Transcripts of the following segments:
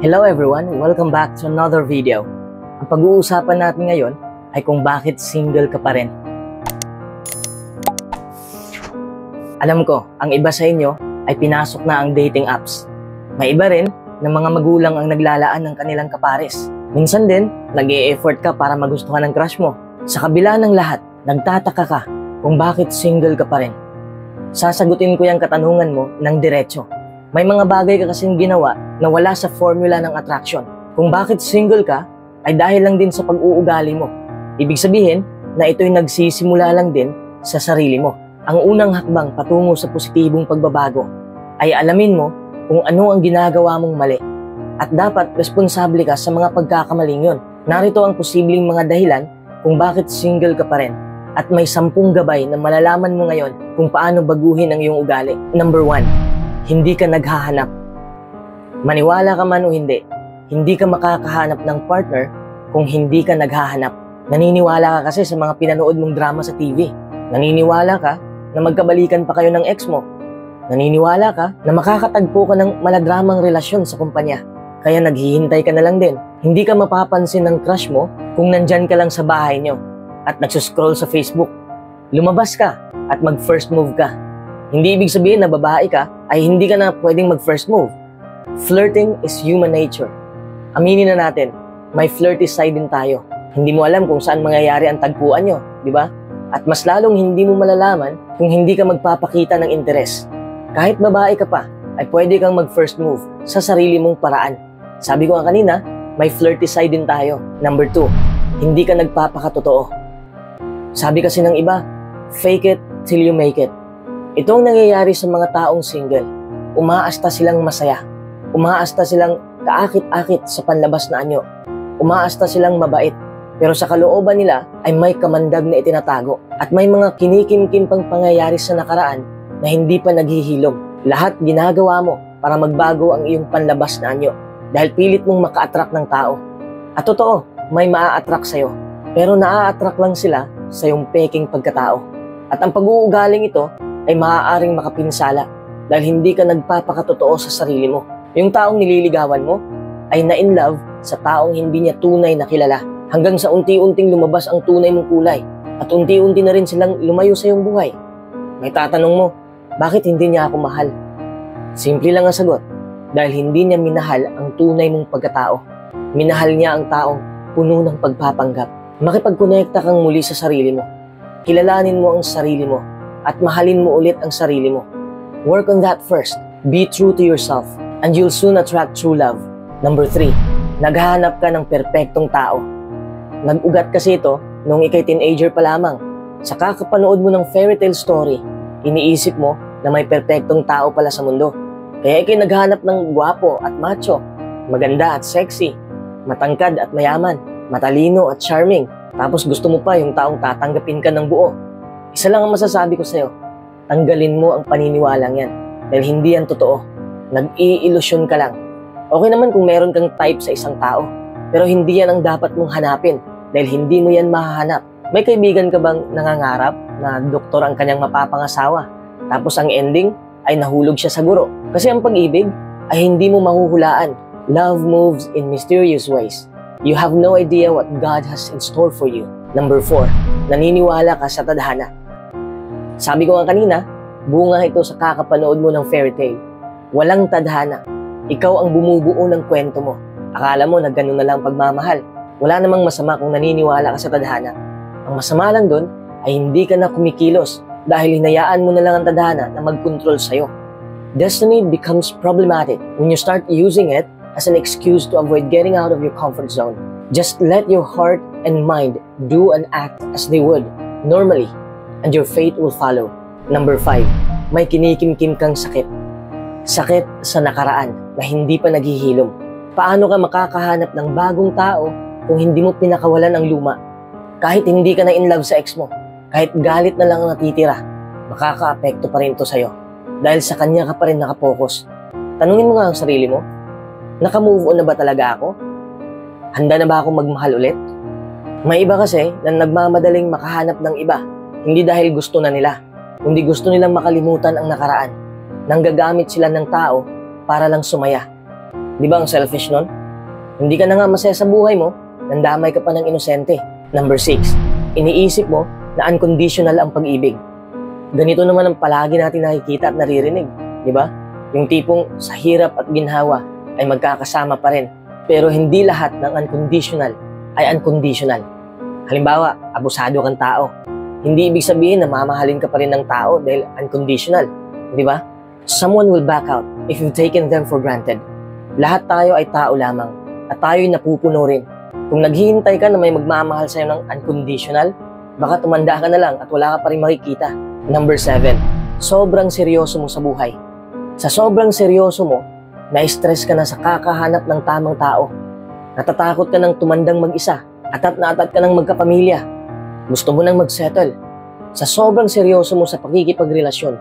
Hello everyone! Welcome back to another video. Ang pag-uusapan natin ngayon ay kung bakit single ka pa rin. Alam ko, ang iba sa inyo ay pinasok na ang dating apps. May iba rin na mga magulang ang naglalaan ng kanilang kapares. Minsan din, nag-e-effort ka para magustuhan ng crush mo. Sa kabila ng lahat, nagtataka ka kung bakit single ka pa rin. Sasagutin ko yung katanungan mo ng diretso. May mga bagay ka kasing ginawa na wala sa formula ng attraction. Kung bakit single ka, ay dahil lang din sa pag-uugali mo. Ibig sabihin na ito'y nagsisimula lang din sa sarili mo. Ang unang hakbang patungo sa positibong pagbabago ay alamin mo kung ano ang ginagawa mong mali. At dapat responsable ka sa mga pagkakamaling yon. Narito ang posibleng mga dahilan kung bakit single ka pa rin. At may 10 gabay na malalaman mo ngayon kung paano baguhin ang iyong ugali. Number 1. Hindi ka naghahanap. Maniwala ka man o hindi ka makakahanap ng partner kung hindi ka naghahanap. Naniniwala ka kasi sa mga pinanood mong drama sa TV. Naniniwala ka na magkabalikan pa kayo ng ex mo. Naniniwala ka na makakatagpo ka ng maladramang relasyon sa kumpanya. Kaya naghihintay ka na lang din. Hindi ka mapapansin ng crush mo kung nandyan ka lang sa bahay nyo at nagsuscroll sa Facebook. Lumabas ka at mag-first move ka. Hindi ibig sabihin na babae ka ay hindi ka na pwedeng mag-first move. Flirting is human nature. Aminin na natin, may flirty side din tayo. Hindi mo alam kung saan mangyayari ang tagpuan nyo, di ba? At mas lalong hindi mo malalaman kung hindi ka magpapakita ng interes. Kahit babae ka pa, ay pwede kang mag-first move sa sarili mong paraan. Sabi ko nga kanina, may flirty side din tayo. Number 2, hindi ka nagpapakatotoo. Sabi kasi ng iba, fake it till you make it. Ito ang nangyayari sa mga taong single. Umaasta silang masaya. Umaasta silang kaakit-akit sa panlabas na anyo. Umaasta silang mabait. Pero sa kalooban nila ay may kamandag na itinatago. At may mga kinikimkim pang pangyayari sa nakaraan na hindi pa naghihilom. Lahat ginagawa mo para magbago ang iyong panlabas na anyo. Dahil pilit mong maka-attract ng tao. At totoo, may maa-attract sa'yo. Pero naa-attract lang sila sa iyong peking pagkatao. At ang pag-uugaling ito ay maaaring makapinsala dahil hindi ka nagpapakatotoo sa sarili mo. Yung taong nililigawan mo ay na-in-love sa taong hindi niya tunay na kilala hanggang sa unti-unting lumabas ang tunay mong kulay at unti-unti na rin silang lumayo sa iyong buhay. May tatanong mo, bakit hindi niya ako mahal? Simple lang ang sagot, dahil hindi niya minahal ang tunay mong pagkatao. Minahal niya ang taong puno ng pagpapanggap. Makipagkonekta kang muli sa sarili mo. Kilalanin mo ang sarili mo at mahalin mo ulit ang sarili mo. Work on that first. Be true to yourself and you'll soon attract true love. Number 3, naghahanap ka ng perpektong tao. Nag-ugat kasi ito nung ikay teenager pa lamang. Sa kakapanood mo ng fairy tale story, iniisip mo na may perpektong tao pala sa mundo. Kaya ikay naghahanap ng gwapo at macho, maganda at sexy, matangkad at mayaman, matalino at charming. Tapos gusto mo pa yung taong tatanggapin ka ng buo. Isa lang ang masasabi ko sa'yo, tanggalin mo ang paniniwalang yan dahil hindi yan totoo. Nag-i-ilusyon ka lang. Okay naman kung meron kang type sa isang tao, pero hindi yan ang dapat mong hanapin dahil hindi mo yan mahahanap. May kaibigan ka bang nangangarap na doktor ang kanyang mapapangasawa? Tapos ang ending ay nahulog siya sa guro. Kasi ang pag-ibig ay hindi mo mahuhulaan. Love moves in mysterious ways. You have no idea what God has in store for you. Number 4, naniniwala ka sa tadhana. Sabi ko nga kanina, bunga ito sa kakapanood mo ng fairy tale. Walang tadhana. Ikaw ang bumubuo ng kwento mo. Akala mo na gano'n na lang pagmamahal. Wala namang masama kung naniniwala ka sa tadhana. Ang masama lang doon ay hindi ka na kumikilos dahil hinayaan mo na lang ang tadhana na mag-control sa'yo. Destiny becomes problematic when you start using it as an excuse to avoid getting out of your comfort zone. Just let your heart and mind do and act as they would normally, and your fate will follow. Number 5, may kinikimkim kang sakit. Sakit sa nakaraan na hindi pa naghihilom. Paano ka makakahanap ng bagong tao kung hindi mo pinakawalan ang luma? Kahit hindi ka na in love sa ex mo, kahit galit na lang ang natitira, makaka-apekto pa rin ito sa'yo. Dahil sa kanya ka pa rin nakapokus. Tanungin mo nga ang sarili mo, naka-move on na ba talaga ako? Handa na ba akong magmahal ulit? May iba kasi na nagmamadaling makahanap ng iba, hindi dahil gusto na nila, kundi gusto nilang makalimutan ang nakaraan. Nanggagamit sila ng tao para lang sumaya. Di ba ang selfish nun? Hindi ka na nga masaya sa buhay mo, nandamay ka pa ng inosente. Number 6, iniisip mo na unconditional ang pag-ibig. Ganito naman ang palagi natin nakikita at naririnig, di ba? Yung tipong sa hirap at ginhawa ay magkakasama pa rin. Pero hindi lahat ng unconditional ay unconditional. Halimbawa, abusado kang tao. Hindi ibig sabihin na mamahalin ka pa rin ng tao dahil unconditional, di ba? Someone will back out if you've taken them for granted. Lahat tayo ay tao lamang at tayo'y napupuno rin. Kung naghihintay ka na may magmamahal sa'yo ng unconditional, baka tumanda ka na lang at wala ka pa rin makikita. Number 7, sobrang seryoso mo sa buhay. Sa sobrang seryoso mo, na-stress ka na sa kakahanap ng tamang tao. Natatakot ka ng tumandang mag-isa. Atat na atat ka ng magkapamilya. Gusto mo nang mag-settle. Sa sobrang seryoso mo sa pakikipagrelasyon,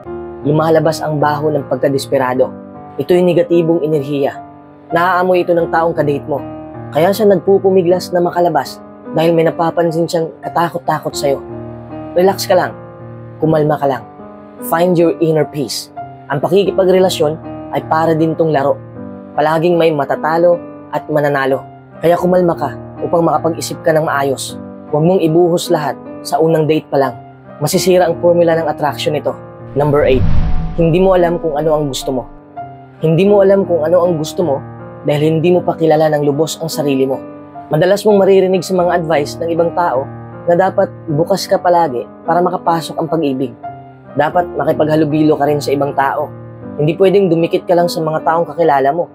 lumalabas ang baho ng pagkadesperado. Ito'y negatibong enerhiya. Naaamoy ito ng taong kadate mo. Kaya siya nagpupumiglas na makalabas dahil may napapansin siyang katakot-takot sa'yo. Relax ka lang. Kumalma ka lang. Find your inner peace. Ang pakikipagrelasyon ay para din tong laro. Palaging may matatalo at mananalo. Kaya kumalma ka upang makapag-isip ka ng maayos. Huwag mong ibuhos lahat sa unang date pa lang. Masisira ang formula ng attraction nito. Number 8, hindi mo alam kung ano ang gusto mo. Hindi mo alam kung ano ang gusto mo dahil hindi mo pa kilala ng lubos ang sarili mo. Madalas mong maririnig sa mga advice ng ibang tao na dapat bukas ka palagi para makapasok ang pag-ibig. Dapat makipaghalubilo ka rin sa ibang tao. Hindi pwedeng dumikit ka lang sa mga taong kakilala mo.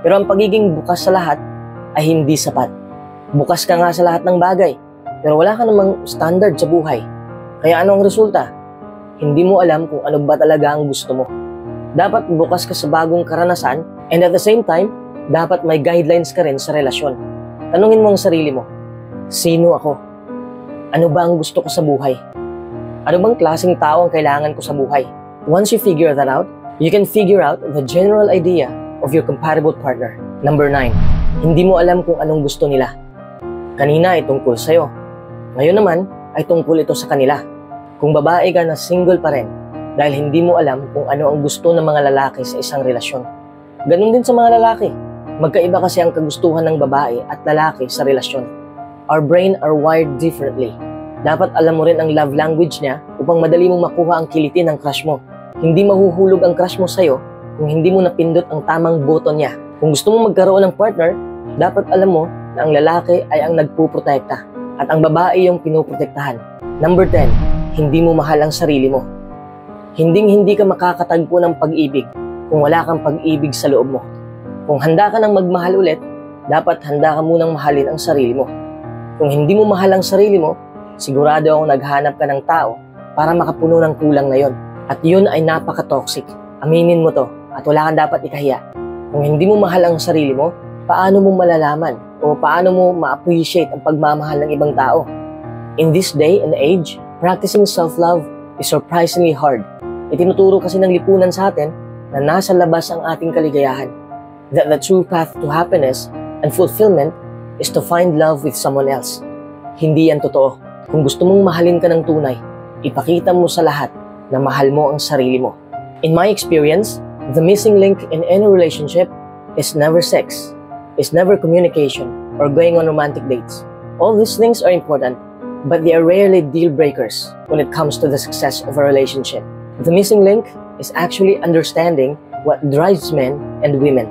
Pero ang pagiging bukas sa lahat ay hindi sapat. Bukas ka nga sa lahat ng bagay, pero wala ka namang standard sa buhay. Kaya ano ang resulta? Hindi mo alam kung ano ba talaga ang gusto mo. Dapat bukas ka sa bagong karanasan and at the same time, dapat may guidelines ka rin sa relasyon. Tanungin mo ang sarili mo, sino ako? Ano ba ang gusto ko sa buhay? Ano bang klaseng tao ang kailangan ko sa buhay? Once you figure that out, you can figure out the general idea of your compatible partner. Number 9, hindi mo alam kung anong gusto nila. Kanina ay tungkol sa'yo. Ngayon naman ay tungkol ito sa kanila. Kung babae ka na single pa rin dahil hindi mo alam kung ano ang gusto ng mga lalaki sa isang relasyon. Ganun din sa mga lalaki. Magkaiba kasi ang kagustuhan ng babae at lalaki sa relasyon. Our brain are wired differently. Dapat alam mo rin ang love language niya upang madali mong makuha ang kilitin ng crush mo. Hindi mahuhulog ang crush mo sa'yo kung hindi mo napindot ang tamang button niya. Kung gusto mo magkaroon ng partner, dapat alam mo na ang lalaki ay ang nagpuprotekta at ang babae yung pinuprotektahan. Number 10, hindi mo mahal ang sarili mo. Hindi ka makakatagpo ng pag-ibig kung wala kang pag-ibig sa loob mo. Kung handa ka nang magmahal ulit, dapat handa ka munang mahalin ang sarili mo. Kung hindi mo mahal ang sarili mo, sigurado akong naghanap ka ng tao para makapuno ng kulang na yon. At yun ay napaka-toxic. Aminin mo to at wala kang dapat ikahiya. Kung hindi mo mahal ang sarili mo, paano mo malalaman o paano mo ma-appreciate ang pagmamahal ng ibang tao? In this day and age, practicing self-love is surprisingly hard. Itinuturo kasi ng lipunan sa atin na nasa labas ang ating kaligayahan. That the true path to happiness and fulfillment is to find love with someone else. Hindi yan totoo. Kung gusto mong mahalin ka ng tunay, ipakita mo sa lahat na mahal mo ang sarili mo. In my experience, the missing link in any relationship is never sex, is never communication, or going on romantic dates. All these things are important, but they are rarely deal breakers when it comes to the success of a relationship. The missing link is actually understanding what drives men and women.